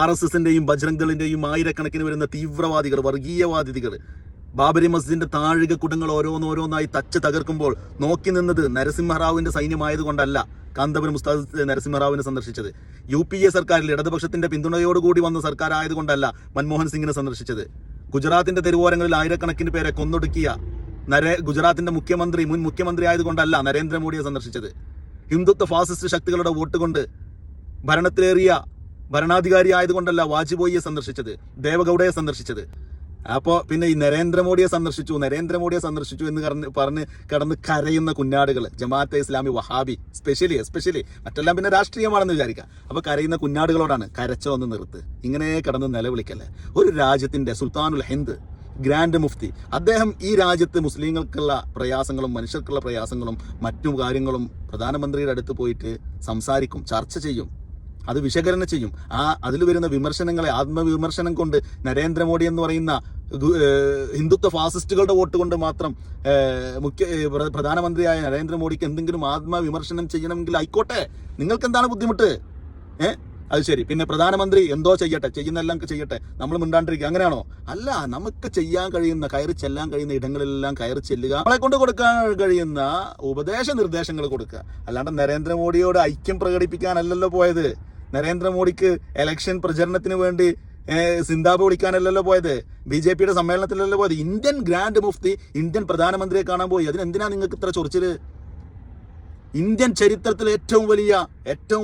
RSSന്റെയും ബജ്രംഗ് ദളിന്റെയും ആയിരക്കണക്കിന് വരുന്ന തീവ്രവാദികൾ, വർഗീയവാദികൾ ബാബരി മസ്ജിദിന്റെ താഴിക കുടങ്ങൾ ഓരോന്നോരോന്നായി തച്ച് തകർക്കുമ്പോൾ നോക്കി നിന്നത് നരസിംഹറാവുവിന്റെ സൈന്യമായതുകൊണ്ടല്ല കാന്തപുരം ഉസ്താദ് നരസിംഹറാവിനെ സന്ദർശിച്ചത്. UPA സർക്കാരിൽ ഇടതുപക്ഷത്തിന്റെ പിന്തുണയോടുകൂടി വന്ന സർക്കാർ ആയതുകൊണ്ടല്ല മൻമോഹൻ സിംഗിനെ സന്ദർശിച്ചത്. ഗുജറാത്തിന്റെ തെരുവോരങ്ങളിൽ ആയിരക്കണക്കിന് പേരെ കൊന്നൊടുക്കിയ ഗുജറാത്തിന്റെ മുൻ മുഖ്യമന്ത്രി ആയതുകൊണ്ടല്ല നരേന്ദ്രമോദിയെ സന്ദർശിച്ചത്. ഹിന്ദുത്വ ഫാസിസ്റ്റ് ശക്തികളുടെ വോട്ട് കൊണ്ട് ഭരണത്തിലേറിയ ഭരണാധികാരി ആയതുകൊണ്ടല്ല വാജ്പേയിയെ സന്ദർശിച്ചത്, ദേവഗൌഡയെ സന്ദർശിച്ചത്. അപ്പോൾ പിന്നെ ഈ നരേന്ദ്രമോദിയെ സന്ദർശിച്ചു എന്ന് പറഞ്ഞ് കടന്ന് കരയുന്ന കുഞ്ഞാടുകൾ, ജമാഅത്തെ ഇസ്ലാമി, വഹാബി, എസ്പെഷ്യലി മറ്റെല്ലാം പിന്നെ രാഷ്ട്രീയമാണെന്ന് വിചാരിക്കാം. അപ്പോൾ കരയുന്ന കുഞ്ഞാടുകളോടാണ് കരച്ചോ ഒന്ന് നിർത്ത്, ഇങ്ങനെ കടന്ന് നിലവിളിക്കല്ലേ. ഒരു രാജ്യത്തിന്റെ സുൽത്താനുൽ ഹിന്ദ്, ഗ്രാൻഡ് മുഫ്തി, അദ്ദേഹം ഈ രാജ്യത്ത് മുസ്ലിങ്ങൾക്കുള്ള പ്രയാസങ്ങളും മനുഷ്യർക്കുള്ള പ്രയാസങ്ങളും മറ്റു കാര്യങ്ങളും പ്രധാനമന്ത്രിയുടെ അടുത്ത് പോയിട്ട് സംസാരിക്കും, ചർച്ച ചെയ്യും, അത് വിശകലനം ചെയ്യും. അതിൽ വരുന്ന വിമർശനങ്ങളെ ആത്മവിമർശനം കൊണ്ട് നരേന്ദ്രമോദി എന്ന് പറയുന്ന ഹിന്ദുത്വ ഫാസിസ്റ്റുകളുടെ വോട്ട് കൊണ്ട് മാത്രം പ്രധാനമന്ത്രിയായ നരേന്ദ്രമോദിക്ക് എന്തെങ്കിലും ആത്മവിമർശനം ചെയ്യണമെങ്കിൽ ആയിക്കോട്ടെ, നിങ്ങൾക്ക് എന്താണ് ബുദ്ധിമുട്ട്? അത് ശരി, പിന്നെ പ്രധാനമന്ത്രി എന്തോ ചെയ്യട്ടെ, ചെയ്യുന്നെല്ലാം ചെയ്യട്ടെ, നമ്മൾ മിണ്ടാണ്ടിരിക്കുക, അങ്ങനെയാണോ? അല്ല, നമുക്ക് ചെയ്യാൻ കഴിയുന്ന, കയറി ചെല്ലാൻ കഴിയുന്ന ഇടങ്ങളിലെല്ലാം കയറി ചെല്ലുക, നമ്മളെ കൊണ്ട് കൊടുക്കാൻ കഴിയുന്ന ഉപദേശ നിർദ്ദേശങ്ങൾ കൊടുക്കുക. അല്ലാണ്ട് നരേന്ദ്രമോദിയോട് ഐക്യം പ്രകടിപ്പിക്കാനല്ലല്ലോ പോയത്. നരേന്ദ്രമോദിക്ക് ഇലക്ഷൻ പ്രചരണത്തിന് വേണ്ടി സിന്ദാബ് വിളിക്കാനല്ലല്ലോ പോയത്, BJPയുടെ സമ്മേളനത്തിലല്ലോ പോയത്. ഇന്ത്യൻ ഗ്രാൻഡ് മുഫ്തി ഇന്ത്യൻ പ്രധാനമന്ത്രിയെ കാണാൻ പോയി. അതിനെന്തിനാ നിങ്ങൾക്ക് ഇത്ര ചൊറിച്ചില്? ഇന്ത്യൻ ചരിത്രത്തിൽ ഏറ്റവും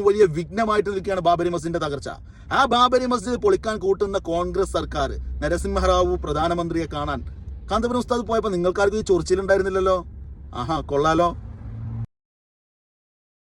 വലിയ വിഘ്നമായിട്ട് നിൽക്കുകയാണ് ബാബരി മസ്ജിദിന്റെ തകർച്ച. ആ ബാബരി മസ്ജിദ് പൊളിക്കാൻ കൂട്ടുന്ന കോൺഗ്രസ് സർക്കാർ, നരസിംഹറാവു പ്രധാനമന്ത്രിയെ കാണാൻ കാന്തപുരം ഉസ്താദ് പോയപ്പോൾ നിങ്ങൾക്കാർക്ക് ഈ ചൊറിച്ചിലുണ്ടായിരുന്നില്ലല്ലോ. ആഹാ, കൊള്ളാലോ.